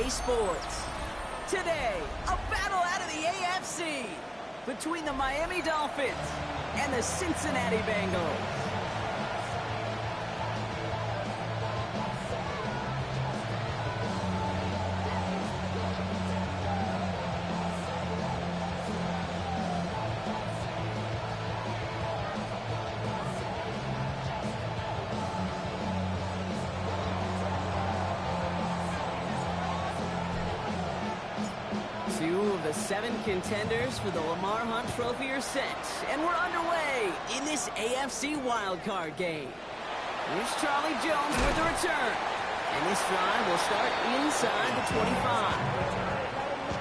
EA Sports. Today, a battle out of the AFC between the Miami Dolphins and the Cincinnati Bengals. Two of the 7 contenders for the Lamar Hunt Trophy are set, and we're underway in this AFC wildcard game. Here's Charlie Jones with the return, and this drive will start inside the 25.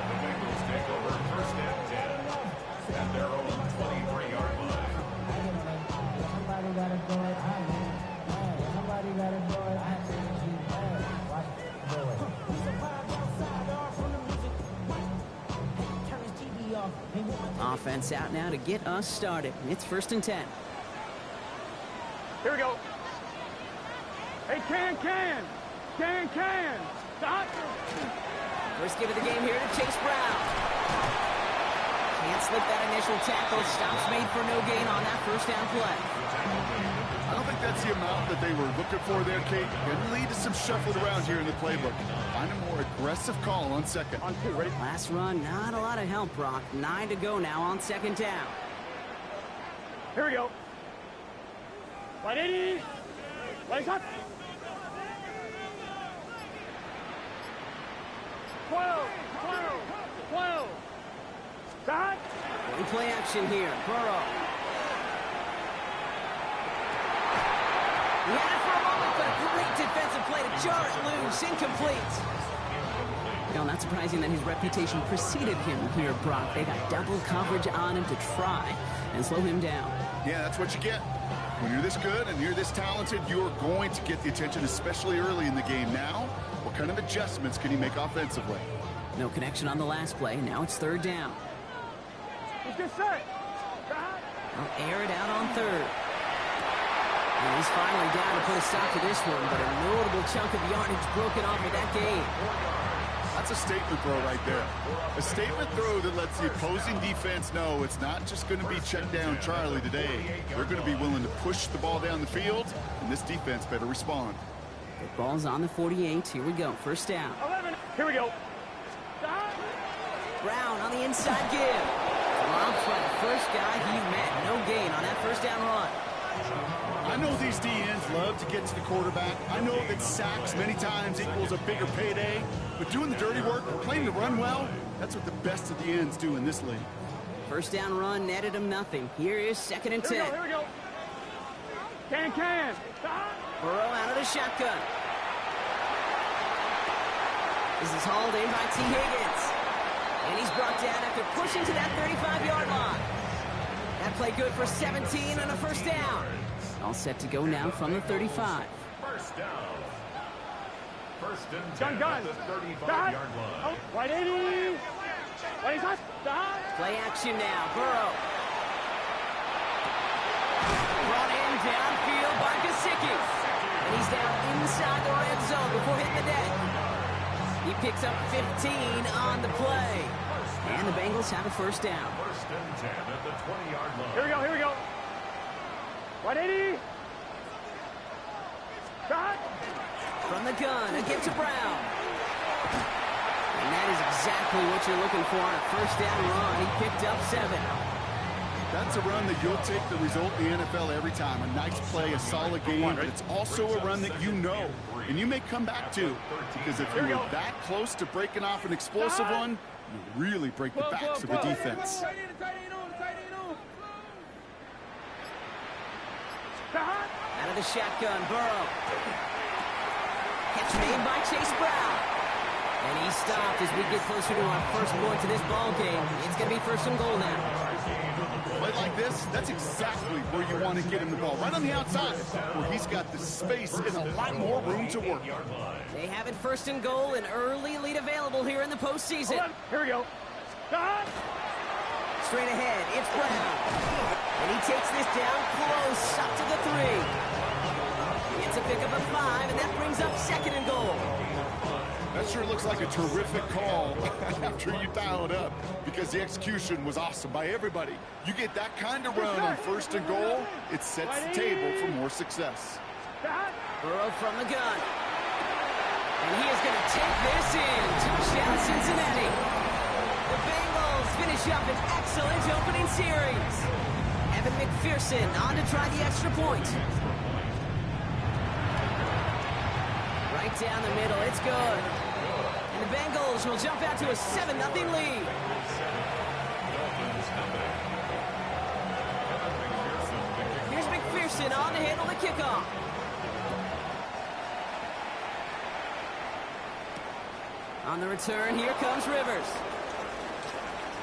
The Bengals take over first and 10 at their own 23-yard line. Somebody gotta go it. Somebody gotta go it. I think you watch do it. Offense out now to get us started. It's first and 10. Here we go. Hey, Can. Stop. First give of the game here to Chase Brown. Can't slip that initial tackle. Stops made for no gain on that first down play. I don't think that's the amount that they were looking for there, Kate. Can lead to some shuffling around here in the playbook. Find a more aggressive call on second. On 2, ready? Last run, not a lot of help, Brock. 9 to go now on second down. Here we go. Right 80. Right up. 12. Stop. Play action here. Burrow. He had it for a moment, but a great defensive play to jar it loose. Incomplete. You know, not surprising that his reputation preceded him here, Brock. They got double coverage on him to try and slow him down. Yeah, that's what you get. When you're this good and you're this talented, you're going to get the attention, especially early in the game. Now, what kind of adjustments can he make offensively? No connection on the last play. Now it's third down. Let's get set. I'll air it out on third. And he's finally down to put a stop to this one, but a notable chunk of yardage broken off of that game. That's a statement throw right there. A statement throw that lets the opposing defense know it's not just going to be check down Charlie today. They're going to be willing to push the ball down the field, and this defense better respond. The ball's on the 48. Here we go. First down. 11. Here we go. Brown on the inside give. Dropped by the first guy he met. No gain on that first down run. I know these DNs love to get to the quarterback. I know that sacks many times equals a bigger payday. But doing the dirty work, playing to run well, that's what the best of the ends do in this league. First down run netted him nothing. Here is second and 10. Here we go. Can. Burrow out of the shotgun. This is hauled in by T. Higgins. And he's brought down after pushing to that 35-yard line. That play good for 17 and a first down. All set to go now from the 35. First down. First and 10 Gun. at the 35-yard line. Right 80. Right up. Stop. Play action now. Burrow. Brought in downfield by Gesicki. And he's down inside the red zone before hitting the deck. He picks up 15 on the play. And the Bengals have a first down. First and 10 at the 20-yard line. Here we go. Right 80. Shot. From the gun, again to Brown. And that is exactly what you're looking for on a first down run. He picked up 7. That's a run that you'll take the result in the NFL every time. A nice play, a solid game, but it's also a run that you know, and you may come back to. Because if you're that close to breaking off an explosive one, you really break the backs of the defense. Out of the shotgun, Burrow. Catch made by Chase Brown. And he stopped as we get closer to our first point to this ball game. It's going to be first and goal now. Play like this, that's exactly where you want to get him the ball. Right on the outside, where he's got the space and a lot more room to work. They have it first and goal, an early lead available here in the postseason. Here we go. Shot. Straight ahead, it's Brown. And he takes this down close, up to the 3. Gets a pickup of 5, and that brings up second and goal. That sure looks like a terrific call after you dial it up, because the execution was awesome by everybody. You get that kind of run on 1st and goal, it sets the table for more success. Burrow from the gun. And he is going to take this in. Touchdown, Cincinnati. The Bengals finish up an excellent opening series. Evan McPherson on to try the extra point. Right down the middle, it's good. And the Bengals will jump out to a 7-0 lead. Here's McPherson on to handle the kickoff. On the return, here comes Rivers.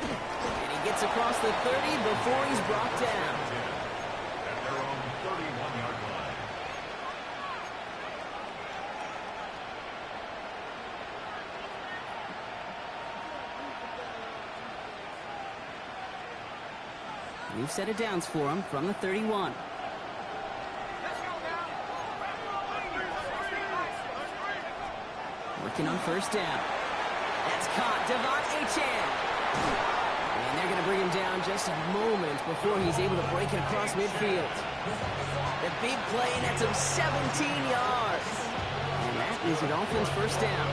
And he gets across the 30 before he's brought down. At their own 31-yard line. New set of downs for him from the 31. Working on 1st down. That's caught. Devon Achane. And they're going to bring him down just a moment before he's able to break it across midfield. The big play nets him 17 yards. And that is a Dolphins 1st down.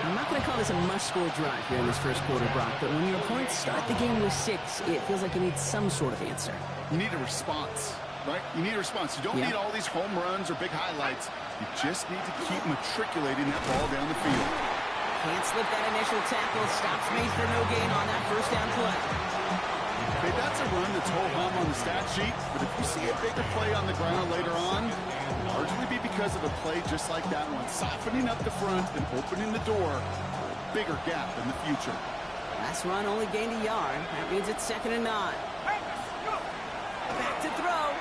I'm not going to call this a must-score drive here in this 1st quarter, Brock, but when your opponents start the game with 6, it feels like you need some sort of answer. You need a response, right? You need a response. You don't need all these home runs or big highlights. You just need to keep matriculating that ball down the field. Can't slip that initial tackle. Stops made for no gain on that 1st down play. Okay, that's a run that's ho-hum on the stat sheet, but if you see a bigger play on the ground later on, it'll largely be because of a play just like that one, softening up the front and opening the door for a bigger gap in the future. Last run only gained a yard. That means it's 2nd and 9. Back to throw.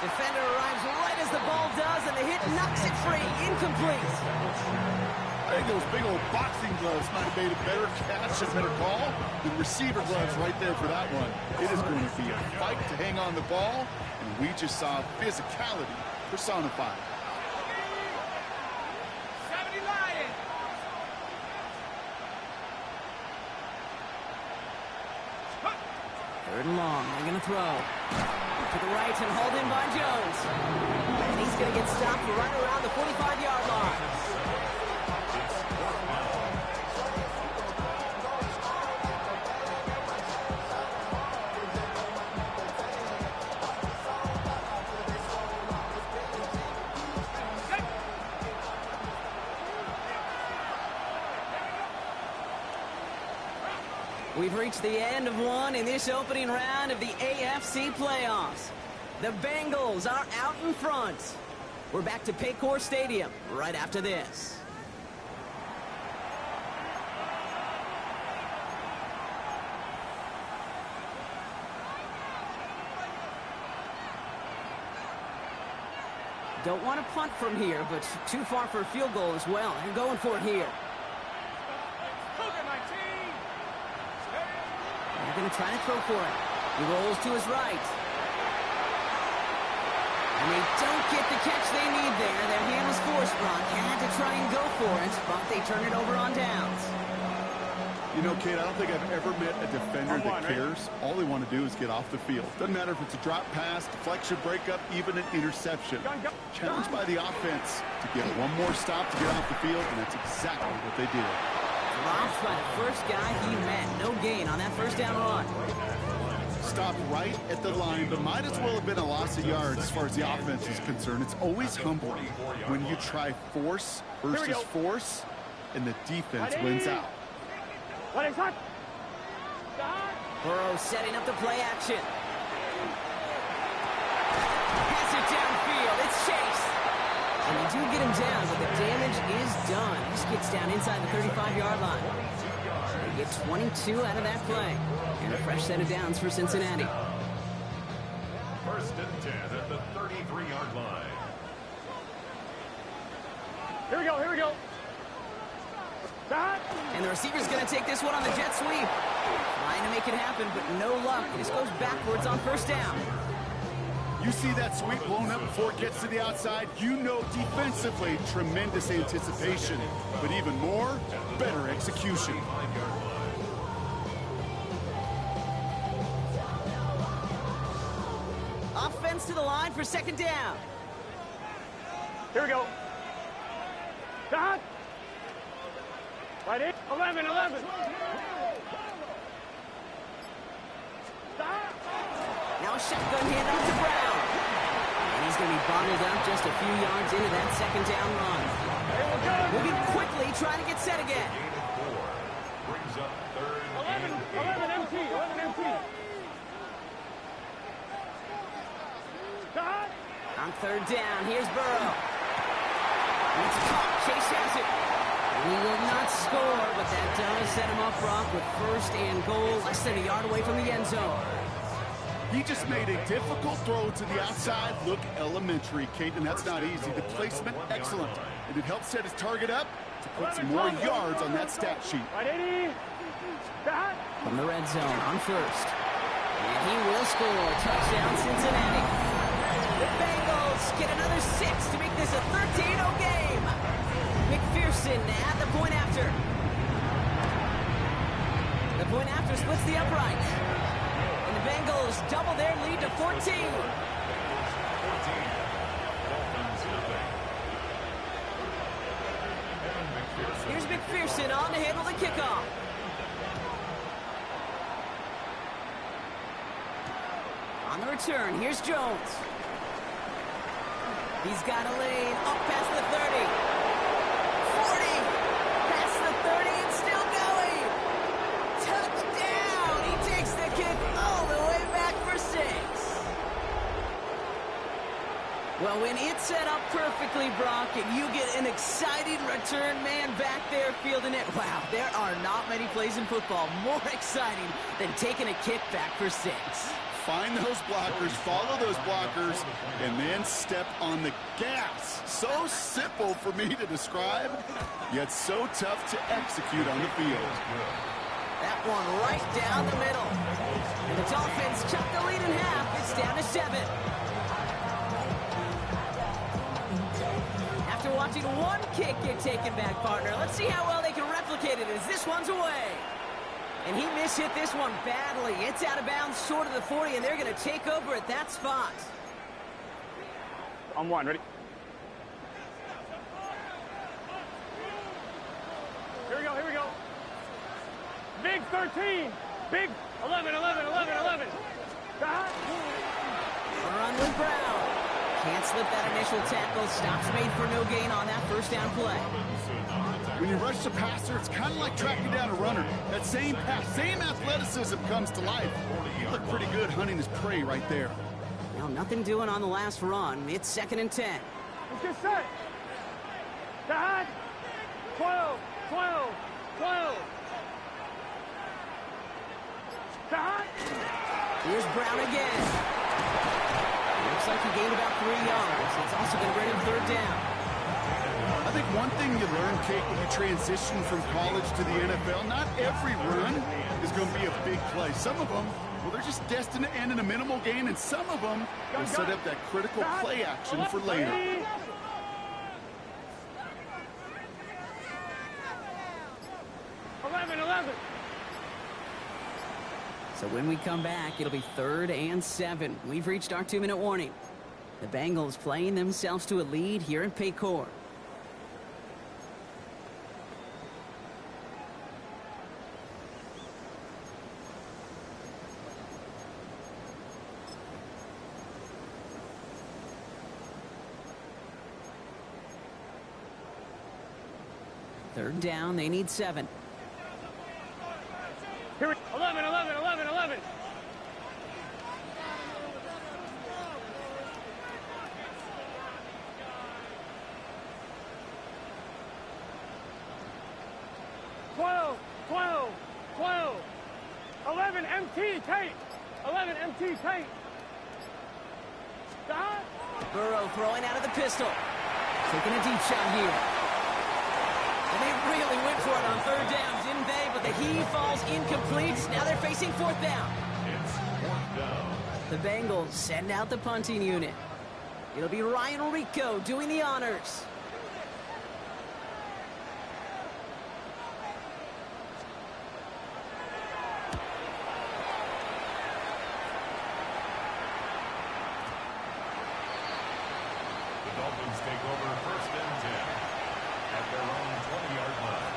Defender arrives right as the ball does, and the hit knocks it free. Incomplete. I think those big old boxing gloves might have made a better catch and better call than receiver gloves right there for that one. It is going to be a fight to hang on the ball, and we just saw physicality personified. 70 Lions. Third and long. They're going to throw. To the right and hauled in by Jones. And he's going to get stopped right around the 45-yard line. We've reached the end of one in this opening round of the AFC playoffs. The Bengals are out in front. We're back to Paycor Stadium right after this. Don't want to punt from here, but too far for a field goal as well. They're going for it here. They're going to try to throw for it. He rolls to his right. And they don't get the catch they need there. Their hand was forced, Brock. Had to try and go for it, but they turn it over on downs. You know, Kate, I don't think I've ever met a defender that cares. All they want to do is get off the field. Doesn't matter if it's a drop pass, deflection, breakup, even an interception. Challenged by the offense to get one more stop to get off the field, and that's exactly what they did. Dropped by the first guy he met. No gain on that 1st down run. Stopped right at the line, but might as well have been a loss of yards as far as the offense is concerned. It's always humbling when you try force versus force, and the defense wins out. Burrow setting up the play action. Pass it downfield. It's Chase. And they do get him down, but the damage is done. This gets down inside the 35-yard line. They get 22 out of that play. And a fresh set of downs for Cincinnati. 1st and 10 at the 33-yard line. Here we go, here we go. And the receiver's going to take this one on the jet sweep. Trying to make it happen, but no luck. This goes backwards on 1st down. You You see that sweep blown up before it gets to the outside, you know defensively, tremendous anticipation. But even more, better execution. Offense to the line for second down. Here we go. Dot. Right in. 11. Now a shotgun handoff to Brown. And he's going to be bottled up just a few yards into that second down run. Moving quickly, trying to get set again. Brings up third. 11 MT. Dot. On third down, here's Burrow. It's caught. Chase has it. He will not score, but that does set him up, Brock, with first and goal, less than a yard away from the end zone. He just made a difficult throw to the outside. Look elementary, Caden. That's not easy. The placement, excellent. And it helps set his target up to put some more yards on that stat sheet. Right 80. Dot. From the red zone on first. And he will score. Touchdown, Cincinnati. The Bengals get another 6 to make this a 13-0 game. McPherson at the point after. The point after splits the upright. And the Bengals double their lead to 14. Here's McPherson on to handle the kickoff. On the return, here's Jones. He's got a lane up past the 30. 40. Past the 30 and still going. Touchdown. He takes the kick all the way back for 6. Well, when it's set up perfectly, Brock, and you get an exciting return man back there fielding it, wow, there are not many plays in football more exciting than taking a kick back for 6. Find those blockers, follow those blockers, and then step on the gas. So simple for me to describe, yet so tough to execute on the field. That one right down the middle. And the Dolphins cut the lead in half. It's down to 7. After watching one kick get taken back, partner, let's see how well they can replicate it as this one's away. And he mishit this one badly. It's out of bounds short of the 40, and they're going to take over at that spot. On one. Ready? Here we go. Big 13. Big 11. Dot. A run with Brown. Can't slip that initial tackle. Stops made for no gain on that first down play. When you rush the passer, it's kind of like tracking down a runner. That same pass, same athleticism comes to life. He looked pretty good hunting his prey right there. Now, nothing doing on the last run. It's second and 10. It's just set. Dot. 12. Dot. Here's Brown again. Looks like he gained about 3 yards. It's also going to bring him third down. I think one thing you learn, Kate, when you transition from college to the NFL, not every run is going to be a big play. Some of them, well, they're just destined to end in a minimal gain, and some of them will set up that critical play action for later. 11. So when we come back, it'll be third and 7. We've reached our 2-minute warning. The Bengals playing themselves to a lead here at Paycor. Third down, they need 7. Here we 11. 12. 11 MT Tate. 11 MT Tate. Dot. Burrow throwing out of the pistol. Taking a deep shot here. And they really went for it on third down, didn't they? But the heave falls incomplete. Now they're facing fourth down. It's fourth down. The Bengals send out the punting unit. It'll be Ryan Rico doing the honors. The Dolphins take over 1st and 10 at their own 20-yard line.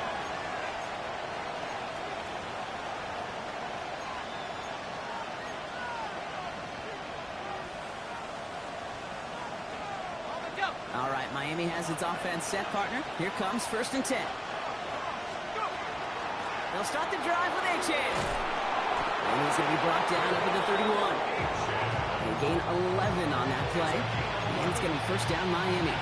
All right, Miami has its offense set, partner. Here comes 1st and 10. They'll start the drive with Achane. And he's going to be brought down up at the 31. They gain 11 on that play. And it's going to be 1st down Miami.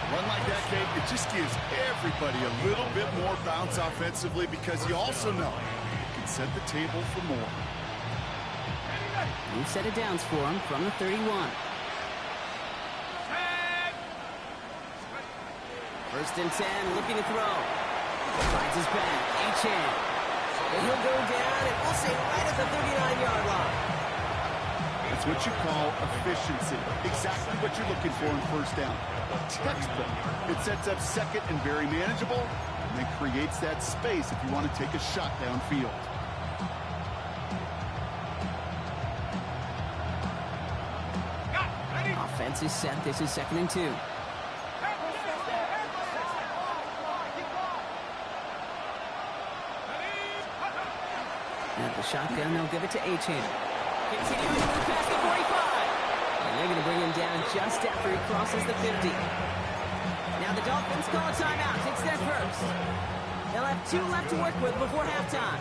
Run like that, Kate, it just gives everybody a little bit more bounce offensively because you also know you can set the table for more. New set of downs for him from the 31. 1st and 10, looking to throw. Finds his back, Achane. And he'll go down, and we'll say right at the 39-yard line. That's what you call efficiency. Exactly what you're looking for in 1st down. Textbook. It sets up 2nd and very manageable, and then creates that space if you want to take a shot downfield. Offense is set. This is 2nd and 2. At the shotgun, they'll give it to Achane. Continuing to move past the 45. And they're going to bring him down just after he crosses the 50. Now the Dolphins call a timeout. It's their first. They'll have 2 left to work with before halftime.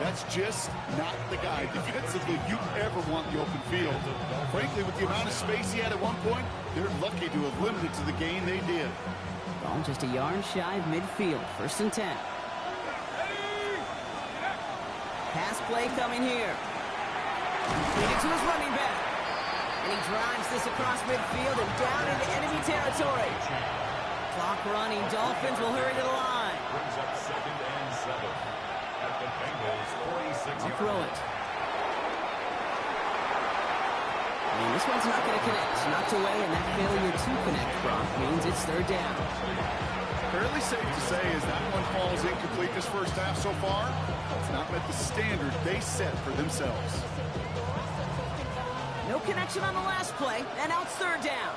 That's just not the guy defensively you ever want in the open field. Frankly, with the amount of space he had at one point, they're lucky to have limited to the gain they did. Ball just a yard shy of midfield. 1st and 10. Pass play coming here. Leading to his running back. And he drives this across midfield and down into enemy territory. Clock running. Dolphins will hurry to the line. Brings up 2nd and 7 at the Bengals 46 I'll throw it. And this one's not going to connect. Knocked away, and that failure to connect, Brock, means it's 3rd down. Fairly safe to say as that one falls incomplete this 1st half so far, it's not met the standard they set for themselves. No connection on the last play, and now it's 3rd down.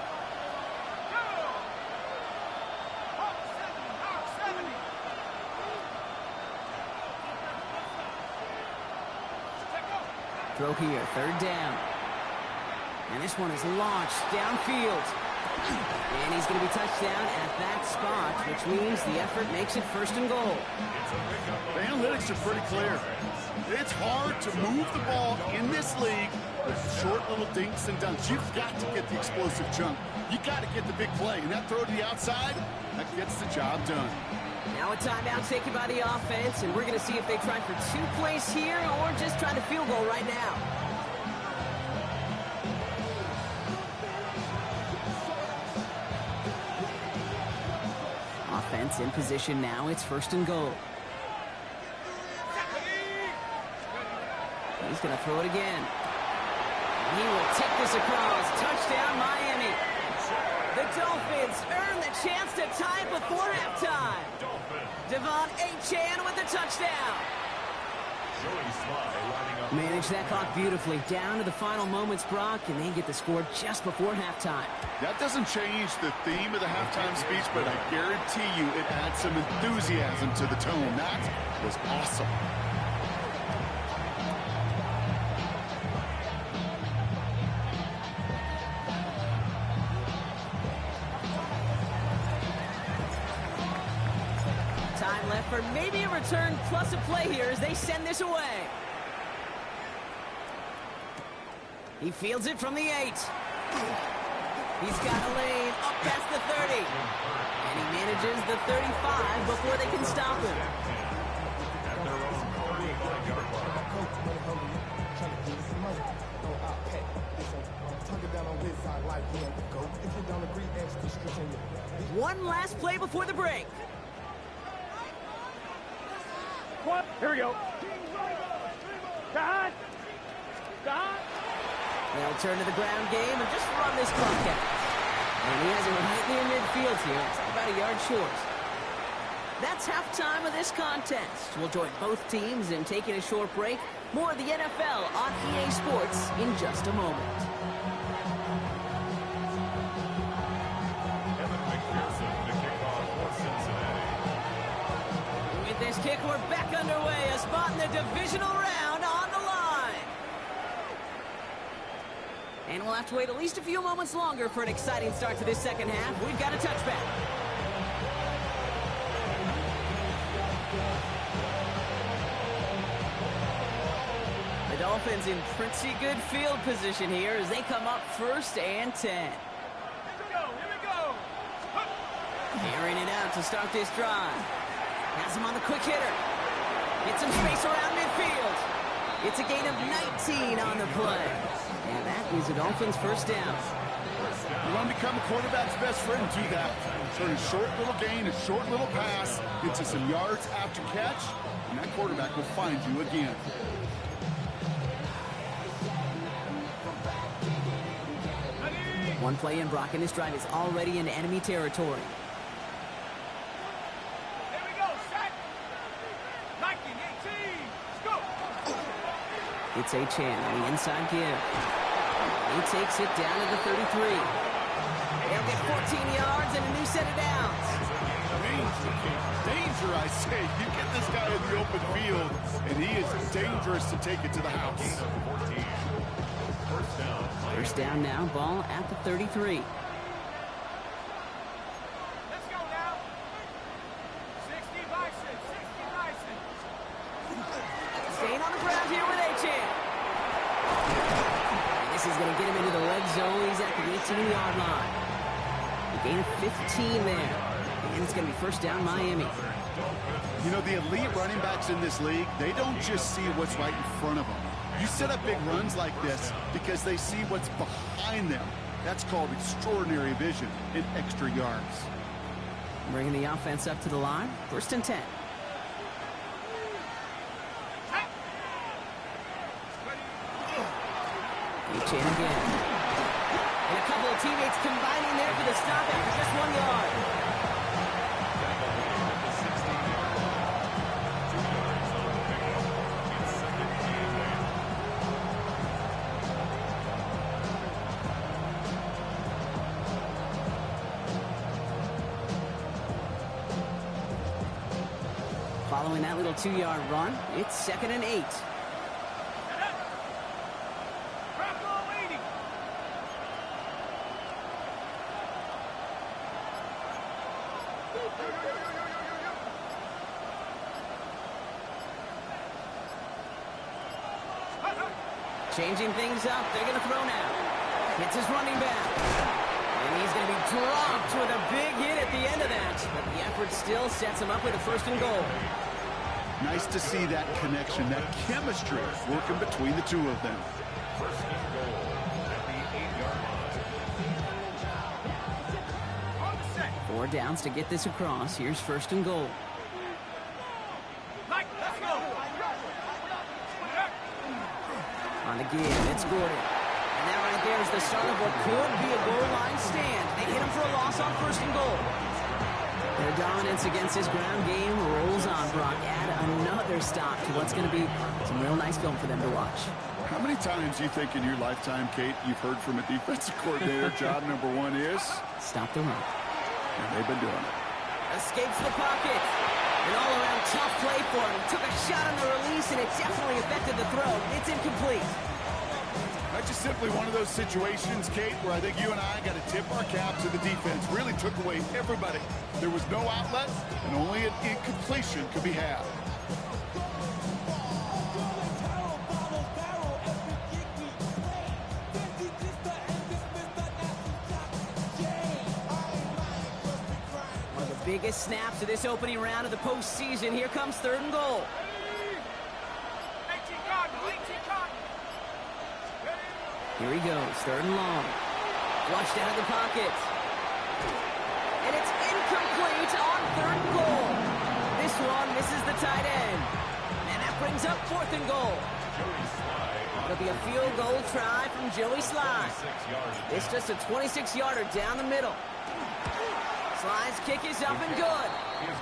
Throw here, 3rd down. And this one is launched downfield. And he's going to be touched down at that spot, which means the effort makes it 1st and goal. The analytics are pretty clear. It's hard to move the ball in this league with short little dinks and dunks. You've got to get the explosive chunk. You got to get the big play. And that throw to the outside, that gets the job done. Now a timeout taken by the offense, and we're going to see if they try for 2 plays here or just try to field goal right now. Offense in position now. It's 1st and goal. He's going to throw it again. He will take this across. Touchdown, Miami. The Dolphins earn the chance to tie it before halftime. Devon Achane with the touchdown. Manage that clock beautifully. Down to the final moments, Brock, and they get the score just before halftime. That doesn't change the theme of the halftime speech, but I guarantee you it adds some enthusiasm to the tone. That was awesome. Time left for maybe a return plus a play here as they send this away. He fields it from the 8. He's got a lane up past the 30. And he manages the 35 before they can stop him. One last play before the break. What? Here we go. God. They'll turn to the ground game and just run this clock out. And he has it right near midfield here. It's about a yard short. That's halftime of this contest. We'll join both teams in taking a short break. More of the NFL on EA Sports in just a moment. Evan McPherson to kick off for Cincinnati. With this kick, we're back underway. A spot in the divisional round on the line. And we'll have to wait at least a few moments longer for an exciting start to this second half. We've got a touchback. The Dolphins in pretty good field position here as they come up 1st and 10. Here we go. Airing it out to start this drive. Has him on the quick hitter. Get some space around midfield. It's a gain of 19 on the play. And that is the Dolphins' first down. You want to become a quarterback's best friend, do that. Turn a short little gain, a short little pass into some yards after catch, and that quarterback will find you again. One play in, Brock, and this drive is already in enemy territory. Here we go. Set. 19, 18. Let's go. It's Achane on the inside give. He takes it down to the 33. They'll get 14 yards and a new set of downs. Danger, I say. You get this guy in the open field, and he is dangerous to take it to the house. 14. First down. First down now, ball at the 33. Let's go now. 60 Bison. 60 Bison. Staying on the ground here with Achane. This is going to get him into the red zone. He's at the 18-yard line. A gain of 15 there. And it's going to be first down Miami. You know, the elite running backs in this league, they don't just see what's right in front of them. You set up big runs like this because they see what's behind them. That's called extraordinary vision and extra yards. Bringing the offense up to the line. First and 10. Achane again. And a couple of teammates combining there for the stop after just 1 yard. Following that little 2-yard run, it's 2nd and 8. Changing things up. They're going to throw now. It's his running back. And he's going to be dropped with a big hit at the end of that. But the effort still sets him up with a 1st and goal. Nice to see that connection, that chemistry working between the two of them. First and goal at the 8-yard line. On the set. 4 downs to get this across. Here's 1st and goal. Mike, let's go. On the give, it's Gordon. And that right there is the start of what could be a goal line stand. They hit him for a loss on 1st and goal. Their dominance against this ground game rolls on, Brock. Add another stop to what's going to be some real nice film for them to watch. How many times do you think in your lifetime, Kate, you've heard from a defensive coordinator, job number 1 is? Stop the run. And they've been doing it. Escapes the pocket. An all-around tough play for him. Took a shot on the release, and it definitely affected the throw. It's incomplete. That's just simply one of those situations, Kate, where I think you and I got to tip our cap to the defense. Really took away everybody. There was no outlet, and only an incompletion could be had. One of the biggest snaps of this opening round of the postseason. Here comes 3rd and goal. 18 Cardinal. 18 Cardinal. Here he goes, 3rd and long. Flushed out of the pocket. And it's incomplete on 3rd and goal. This one misses the tight end. And that brings up 4th and goal. It'll be a field goal try from Joey Slye. It's just a 26-yarder down the middle. Sly's kick is up and good.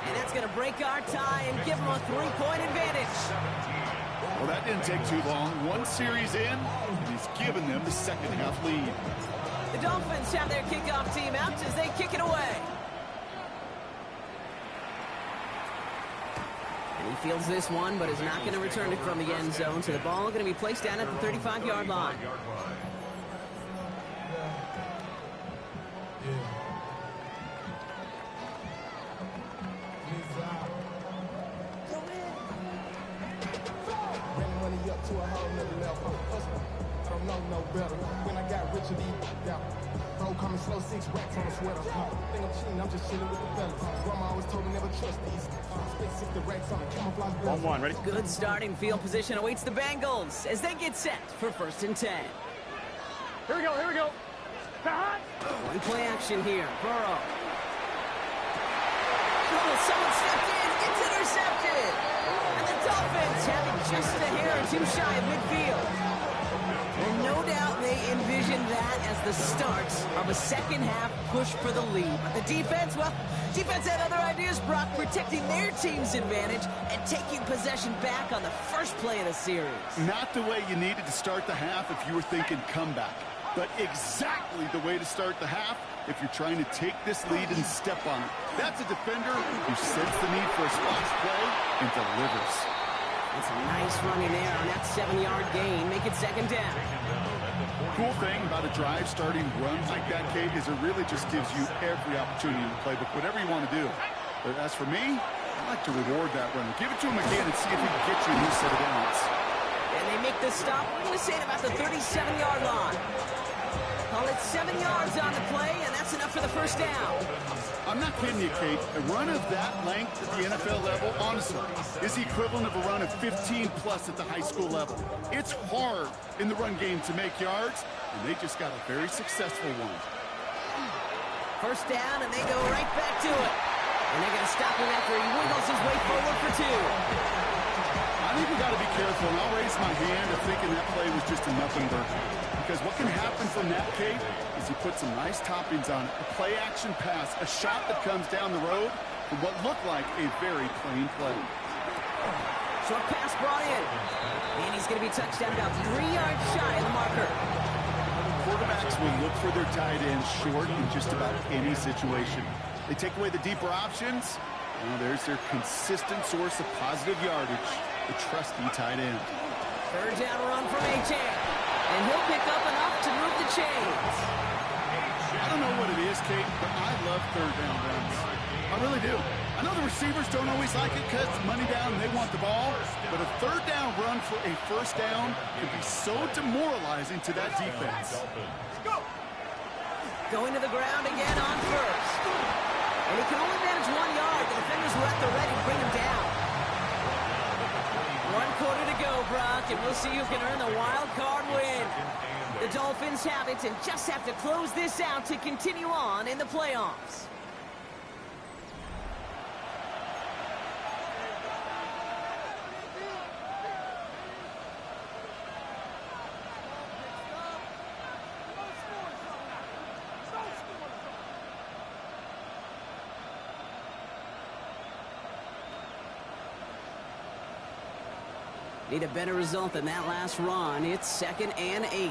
And that's going to break our tie and give him a 3-point advantage. Well, that didn't take too long. One series in, and he's given them the second half lead. The Dolphins have their kickoff team out as they kick it away. And he fields this one, but is not going to return it from the end zone. So the ball going to be placed down at the 35-yard line. To a whole nother level. I don't know no better. When I got rich and down. Bro, coming slow, 6 racks on a sweater. Think I'm cheating, I'm just chilling with the fellas. Grandma always told me never trust these. Spit 60 racks on a camouflage belt. 1-1, ready? Good starting field position awaits the Bengals as they get set for 1st and 10. Here we go, here we go. One play action here. Burrow. Oh, someone stepped in. It's intercepted. And the Dolphins have it just a hair or two shy of midfield. Well, no doubt they envisioned that as the start of a second half push for the lead. But the defense, well, defense had other ideas, Brock, protecting their team's advantage and taking possession back on the first play of the series. Not the way you needed to start the half if you were thinking comeback, but exactly the way to start the half if you're trying to take this lead and step on it. That's a defender who senses the need for a splash play and delivers. It's a nice running there on that 7-yard gain. Make it 2nd down. Cool thing about a drive starting runs like that, Kate, is it really just gives you every opportunity in the playbook, whatever you want to do. But as for me, I like to reward that runner. Give it to him again and see if he can get you a new set of downs. And they make the stop. We're going to say it about the 37-yard line. Call it 7 yards on the play, and that's enough for the 1st down. I'm not kidding you, Kate. A run of that length at the NFL level, honestly, is the equivalent of a run of 15-plus at the high school level. It's hard in the run game to make yards, and they just got a very successful one. 1st down, and they go right back to it. And they're going to stop him after he wiggles his way forward for 2. I think we got to be careful, and I'll raise my hand of thinking that play was just a nothing burger. Because what can happen from that, Kate, is you put some nice toppings on it. A play-action pass, a shot that comes down the road from what looked like a very plain play. Short pass brought in. And he's going to be touched down about 3 yards shy of the marker. Quarterbacks will look for their tight end short in just about any situation. They take away the deeper options. Well, there's their consistent source of positive yardage, the trusty tight end. 3rd down run from A-Chain. And he'll pick up enough to move the chains. I don't know what it is, Kate, but I love 3rd down runs. I really do. I know the receivers don't always like it because it's money down and they want the ball, but a 3rd down run for a 1st down can be so demoralizing to that defense. Going to the ground again on 1st. And he can only manage 1 yard. The defenders were at the ready to bring him down. 1 quarter to go, Brock, and we'll see who can earn the wild card win. The Dolphins have it and just have to close this out to continue on in the playoffs. Need a better result than that last run. It's 2nd and 8.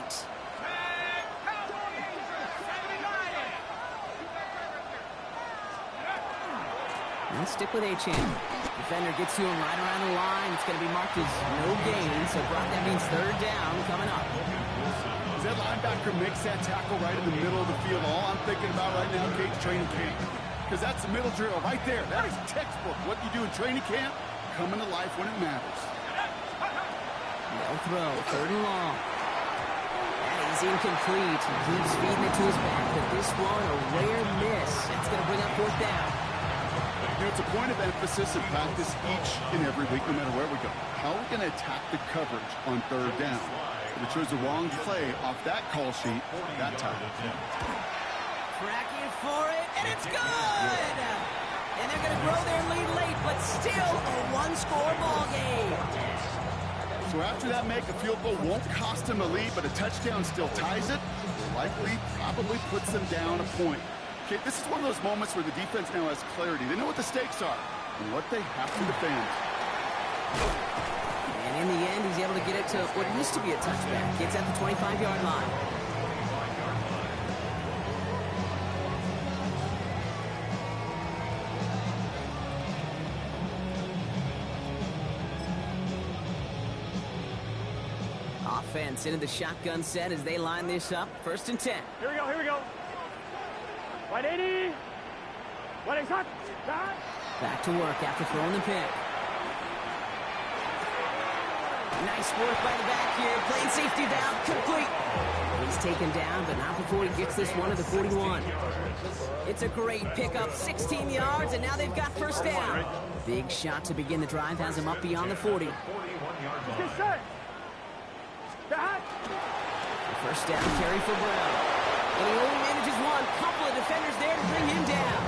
Let's stick with A-Chain. Defender gets to him right around the line. It's going to be marked as no gain. So Brock, that means 3rd down coming up. As that linebacker makes that tackle right in the middle of the field, all I'm thinking about right now, Kate, training camp. Because that's the middle drill right there. That is textbook. What you do in training camp, coming to life when it matters. No throw, 3rd and long. And he's incomplete. He keeps feeding it to his back, but this one, a rare miss. It's going to bring up 4th down. You know, it's a point of emphasis in practice each and every week, no matter where we go. How are we going to attack the coverage on 3rd down? But it chose the wrong play off that call sheet that time. Cracking for it, and it's good! And they're going to grow their lead late, but still a 1-score ball game. So after that make, a field goal won't cost them a lead, but a touchdown still ties it. Likely, probably puts them down a point. Okay, this is one of those moments where the defense now has clarity. They know what the stakes are and what they have to defend. And in the end, he's able to get it to what used to be a touchback. Gets at the 25-yard line. Offense into the shotgun set as they line this up. 1st and 10. Here we go, here we go. 180. 180. Back to work after throwing the pick. Nice work by the back here. Playing safety down. Complete. He's taken down, but not before he gets this one to the 41. It's a great pickup. 16 yards, and now they've got 1st down. Big shot to begin the drive has him up beyond the 40. Get set. Back. The 1st down carry for Brown. And he only manages one. Couple of defenders there to bring him down.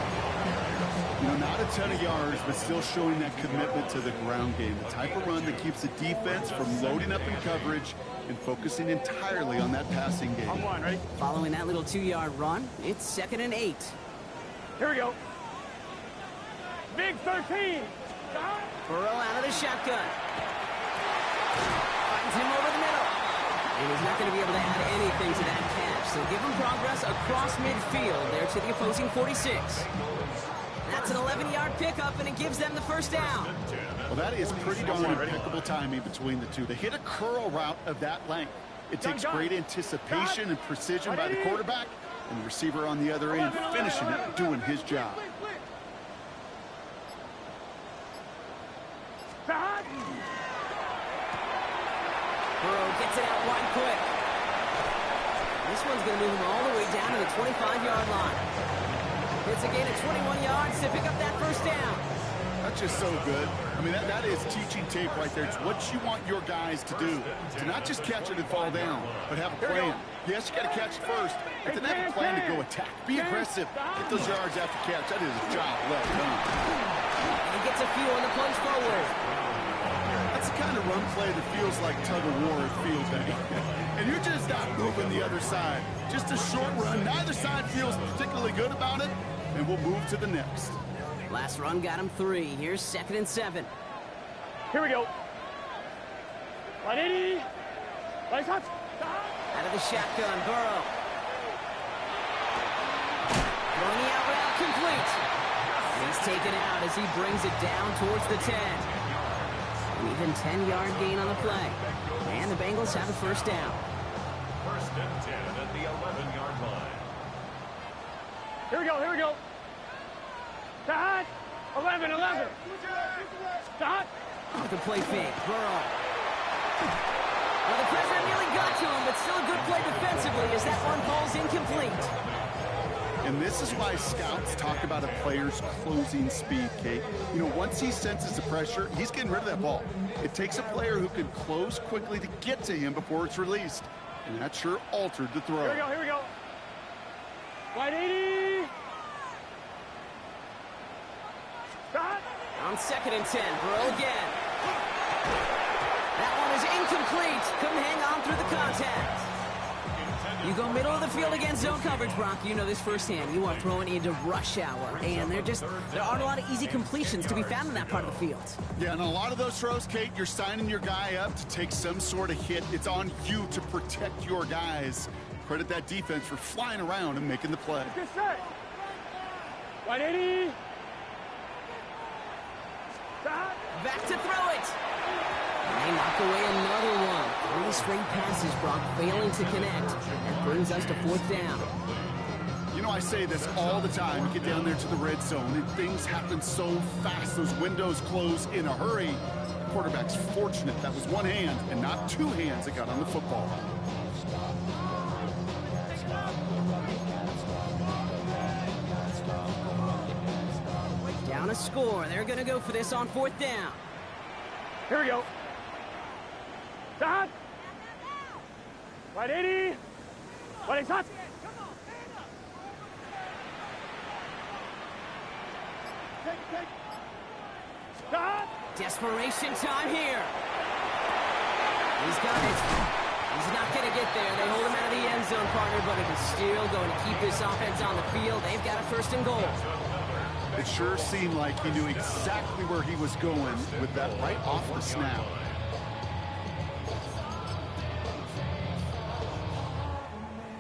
You know, not a ton of yards, but still showing that commitment to the ground game. The type of run that keeps the defense from loading up in coverage and focusing entirely on that passing game. On one, ready? Following that little 2-yard run, it's 2nd and 8. Here we go. Big 13. Burrow out of the shotgun. Finds him over the middle. And he's not going to be able to add anything to that catch. So give him progress across midfield there to the opposing 46. That's an 11-yard pickup, and it gives them the 1st down. Well, that is pretty darn impeccable timing between the two. They hit a curl route of that length. It takes great anticipation and precision by the quarterback, and the receiver on the other end finishing it, doing his job. Back. Burrow gets it out wide quick. This one's going to move him all the way down to the 25-yard line. It's a gain of 21 yards to pick up that 1st down. That's just so good. I mean, that is teaching tape right there. It's what you want your guys to do. To not just catch it and fall down, but have a plan. Yes, you got to catch it first, but then have a plan to go attack. Be aggressive. Get those yards after catch. That is a job well done. And he gets a few on the plunge forward. That's the kind of run play that feels like tug-of-war at field day. And you're just not moving the other side. Just a short run. Neither side feels particularly good about it, and we'll move to the next. Last run got him 3. Here's 2nd and 7. Here we go. 180. Out of the shotgun, Burrow. Throwing the out route complete. And he's taken out as he brings it down towards the 10. An even 10-yard gain on the play. And the Bengals have a 1st down. 1st and 10 at the 11-yard line. Here we go, here we go. Back. 11. Back. Off the play fake, Burrow. Well, the pressure nearly got to him, but still a good play defensively as that one falls incomplete. And this is why scouts talk about a player's closing speed, Kate. You know, once he senses the pressure, he's getting rid of that ball. It takes a player who can close quickly to get to him before it's released. And that sure altered the throw. Here we go. 180. Back. On 2nd and 10, Burrow again. That one is incomplete. Couldn't hang on through the contact. You go middle of the field against zone coverage, Brock. You know this firsthand. You are throwing into rush hour, and there aren't a lot of easy completions to be found in that part of the field. Yeah, and a lot of those throws, Kate, you're signing your guy up to take some sort of hit. It's on you to protect your guys. Credit that defense for flying around and making the play. Get set. 180. Back to throw it. They knock away another one. 3 straight passes, Brock failing to connect. That brings us to 4th down. You know, I say this all the time. You get down there to the red zone, and things happen so fast. Those windows close in a hurry. The quarterback's fortunate that was one hand and not 2 hands that got on the football. Down a score. They're going to go for this on 4th down. Here we go. Back. 180. 180. Desperation time here. He's got it. He's not going to get there. They hold him out of the end zone, partner, but it is still going to keep this offense on the field. They've got a first and goal. It sure seemed like he knew exactly where he was going with that right off the snap.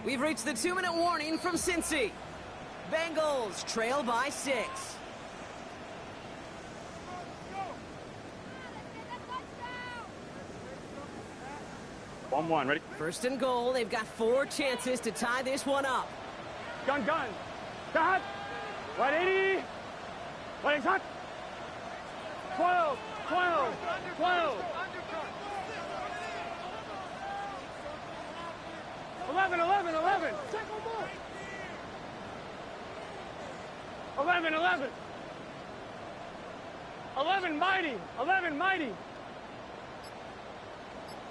We've reached the 2-minute warning from Cincy. Bengals trail by 6. Ready? First and goal. They've got 4 chances to tie this one up. Gun. Cut. 180. 180. Hot. 12. 11. 11 mighty.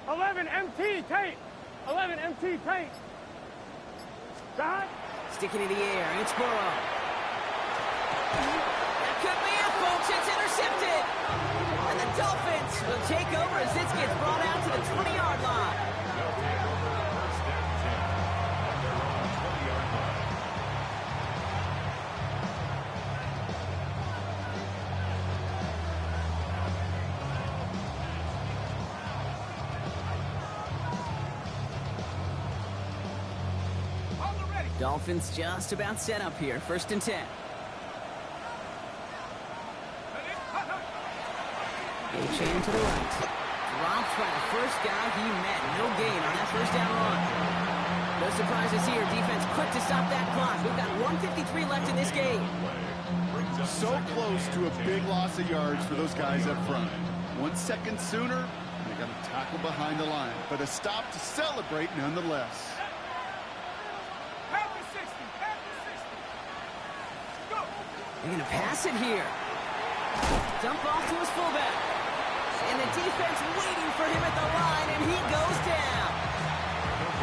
11 MT Tate. 11 MT Tate. Dot. Sticking in the air. It's Burrow. That could be it, folks. It's intercepted. And the Dolphins will take over as this gets brought out to the 20-yard line. They'll take over first down 10 at their own 20-yard line. Dolphins just about set up here. First and 10. A-chain to the right. Dropped by the first guy he met. No gain on that first down run. No surprises here. Defense quick to stop that clock. We've got 1:53 left in this game. So close to a big loss of yards for those guys up front. 1 second sooner, they got a tackle behind the line. But a stop to celebrate nonetheless. They're going to pass it here. Dump off to his fullback. And the defense waiting for him at the line, and he goes down.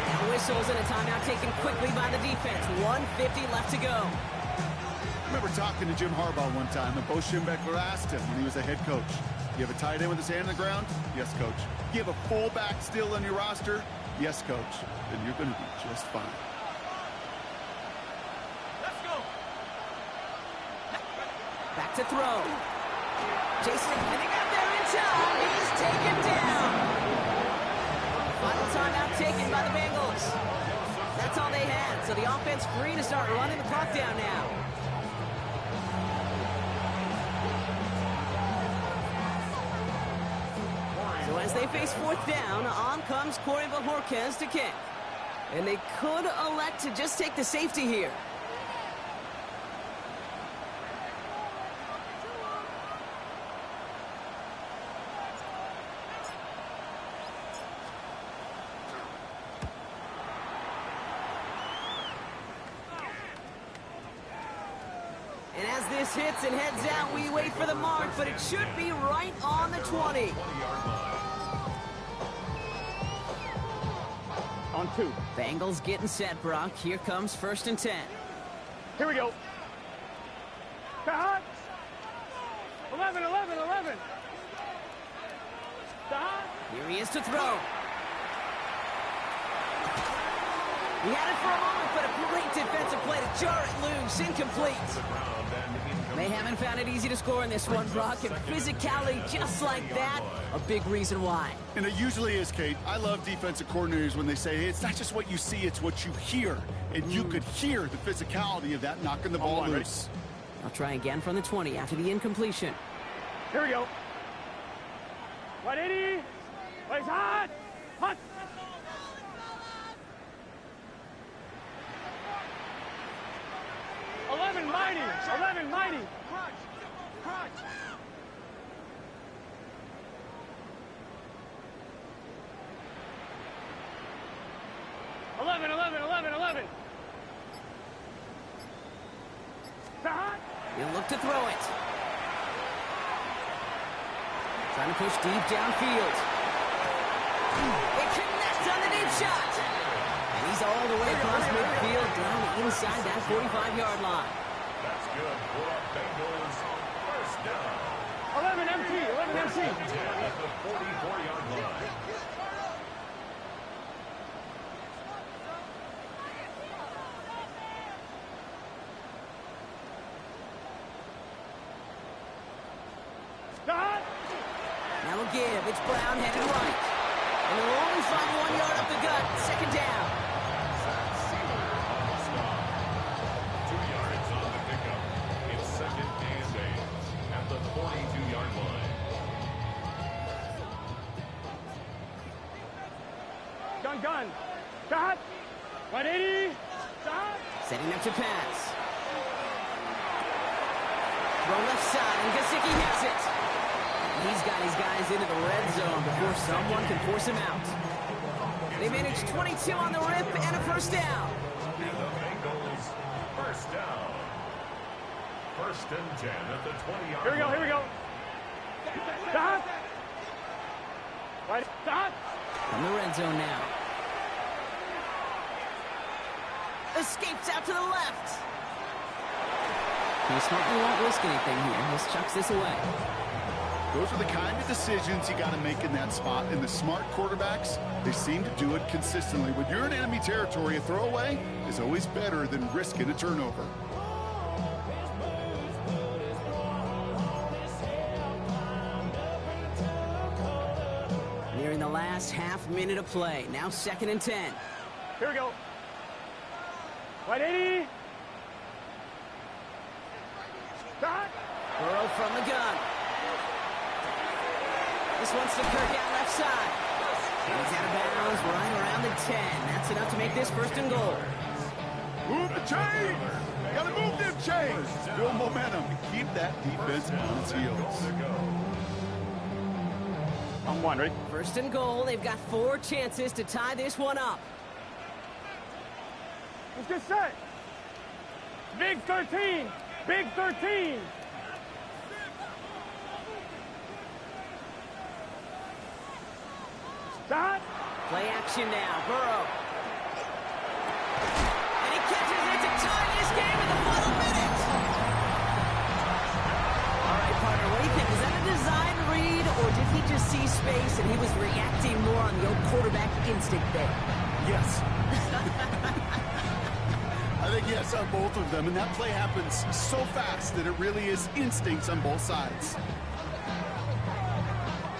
Now whistles and a timeout taken quickly by the defense. 1:50 left to go. I remember talking to Jim Harbaugh one time, and Bo Schembechler asked him when he was a head coach, you have a tight end with his hand on the ground? Yes, coach. You have a fullback still on your roster? Yes, coach. Then you're going to be just fine. Back to throw. Jason getting out there in time. He's taken down. Final timeout taken by the Bengals. That's all they had. So the offense free to start running the clock down now. So as they face 4th down, on comes Corey Bojorquez to kick. And they could elect to just take the safety here. And as this hits and heads out, we wait for the mark, but it should be right on the 20. On 2. Bengals getting set, Brock. Here comes first and 10. Here we go. Cut. 11. Here he is to throw. He had it for a moment, but a great defensive play to jar it loose. Incomplete. They haven't found it easy to score in this one, Brock, and physicality just like that, a big reason why. And it usually is, Kate. I love defensive coordinators when they say, hey, it's not just what you see, it's what you hear. And you could hear the physicality of that knocking the ball loose. I'll try again from the 20 after the incompletion. Here we go. 180. Wait, hot. 11 mighty. 11 mighty. Crunch. 11. He'll look to throw it. Trying to push deep downfield. It connects on the deep shot. And he's all the way across midfield down inside that 45-yard line. That's good for a Bengals first down. 11 MT. At the 44-yard line. no give. It's Brown headed right. And they'll only find 1 yard up the gut. Second down. Zach Sealer on the stop. 2 yards on the pickup. It's second and 8 at the 42-yard line. Gun. Stop. 180. Stop. Setting up to pass. Throw left side, and Gesicki has it. He's got his guys into the red zone before someone can force him out. They managed 22 on the rip and a first down. And the Bengals first down. First and 10 at the 20-yard line. Here we go. Stop. Right. Stop. From the red zone now. Escapes out to the left. He certainly won't risk anything here. Just chucks this away. Those are the kind of decisions you got to make in that spot. And the smart quarterbacks, they seem to do it consistently. When you're in enemy territory, a throwaway is always better than risking a turnover. Nearing the last half minute of play. Now second and 10. Here we go. 180. Stop. Burrow from the gun. This one's to Kirk out left side. He's out of bounds right around the 10. That's enough to make this first and goal. Move the chains! Gotta move them chains! Build momentum. Keep that defense on its heels. On one, ready? First and goal. They've got 4 chances to tie this one up. Let's get set. Big 13. Big 13. Stop. Play action now. Burrow. And he catches it to tie this game in the final minute. All right, partner, what do you think? Was that a design read, or did he just see space and he was reacting more on the old quarterback instinct there? Yes. I think yes on both of them, and that play happens so fast that it really is instincts on both sides.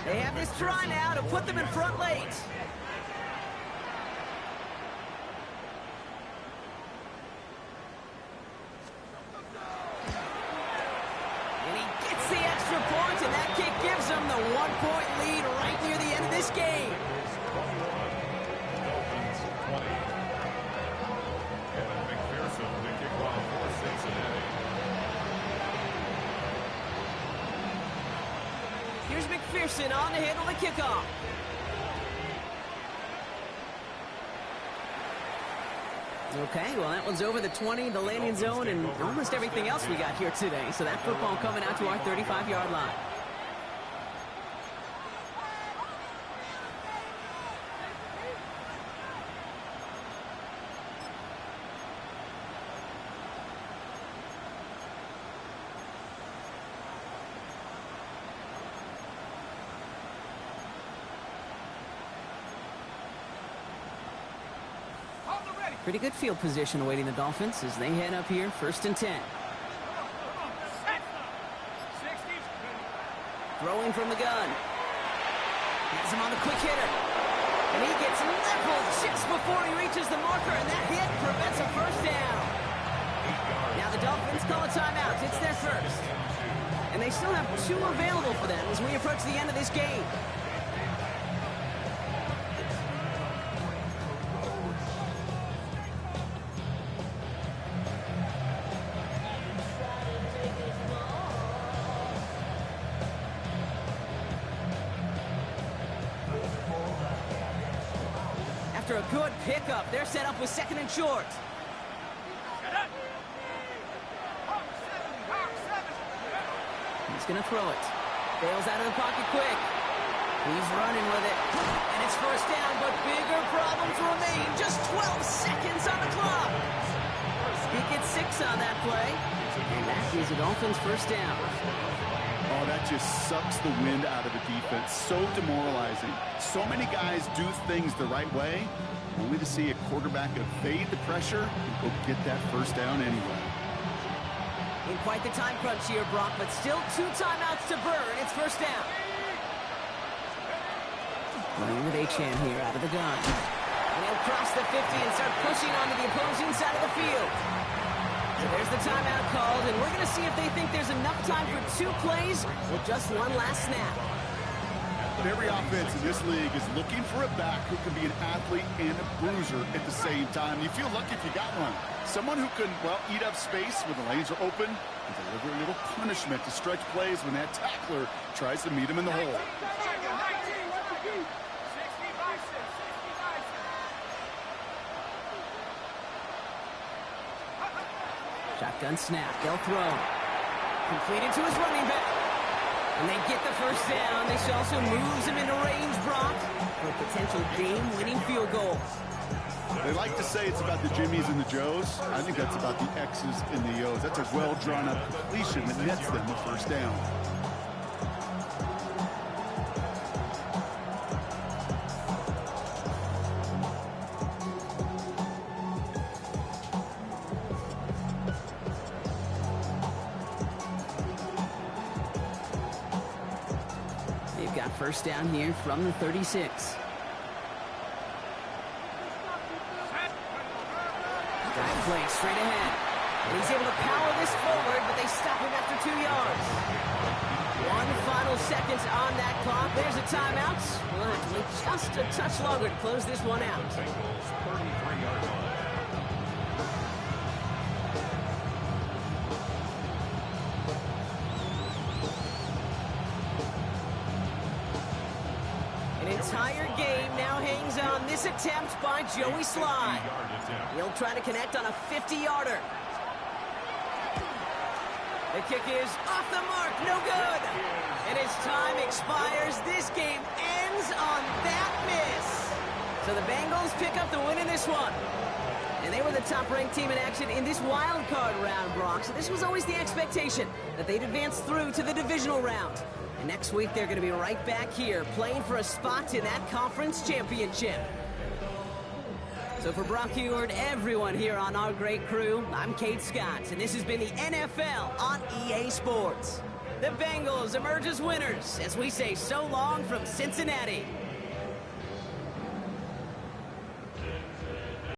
They have this try now to put them in front late. And he gets the extra point, and that kick gives them the 1-point lead right near the end of this game. Dolphins 20. Evan McPherson to kick off for Cincinnati. Here's McPherson on to handle the kickoff. Okay, well, that one's over the 20, the landing zone, and almost everything else we got here today. So that football coming out to our 35-yard line. Pretty good field position awaiting the Dolphins as they head up here, first and 10. Throwing from the gun. Has him on the quick hitter. And he gets leveled just before he reaches the marker, and that hit prevents a first down. Now the Dolphins call a timeout. It's their first. And they still have 2 available for them as we approach the end of this game. After a good pickup, they're set up with second and short. He's going to throw it. Bails out of the pocket quick. He's running with it. And it's first down, but bigger problems remain. Just 12 seconds on the clock. He gets 6 on that play. And that is a Dolphins first down. Oh, that just sucks the wind out of the defense. So demoralizing. So many guys do things the right way, only to see a quarterback evade the pressure and go get that first down anyway. In quite the time crunch here, Brock, but still 2 timeouts to burn. It's first down. Running with Achane here out of the gun. And he'll cross the 50 and start pushing onto the opposing side of the field. So there's the timeout called, and we're going to see if they think there's enough time for 2 plays with just one last snap. Every offense in this league is looking for a back who can be an athlete and a bruiser at the same time. You feel lucky if you got one. Someone who can, well, eat up space when the lanes are open and deliver a little punishment to stretch plays when that tackler tries to meet him in the hole. Shotgun snap. They'll throw. Completed to his running back. And they get the first down. This also moves him into range, Brock, for a potential game-winning field goal. They like to say it's about the Jimmies and the Joes. I think that's about the X's and the O's. That's a well-drawn-up completion that nets them the first down. First down here from the 36. Got play straight ahead. And he's able to power this forward, but they stop him after 2 yards. 1 final second on that clock. There's a timeout. We'll have to wait just a touch longer to close this one out. 33-yard line. Entire game now hangs on this attempt by Joey Slye. He'll try to connect on a 50-yarder. The kick is off the mark, no good. And as time expires, this game ends on that miss. So the Bengals pick up the win in this one. And they were the top-ranked team in action in this wild card round, Brock. So this was always the expectation that they'd advance through to the divisional round. And next week, they're going to be right back here playing for a spot in that conference championship. So for Brock Huard, everyone here on our great crew, I'm Kate Scott, and this has been the NFL on EA Sports. The Bengals emerge as winners as we say so long from Cincinnati.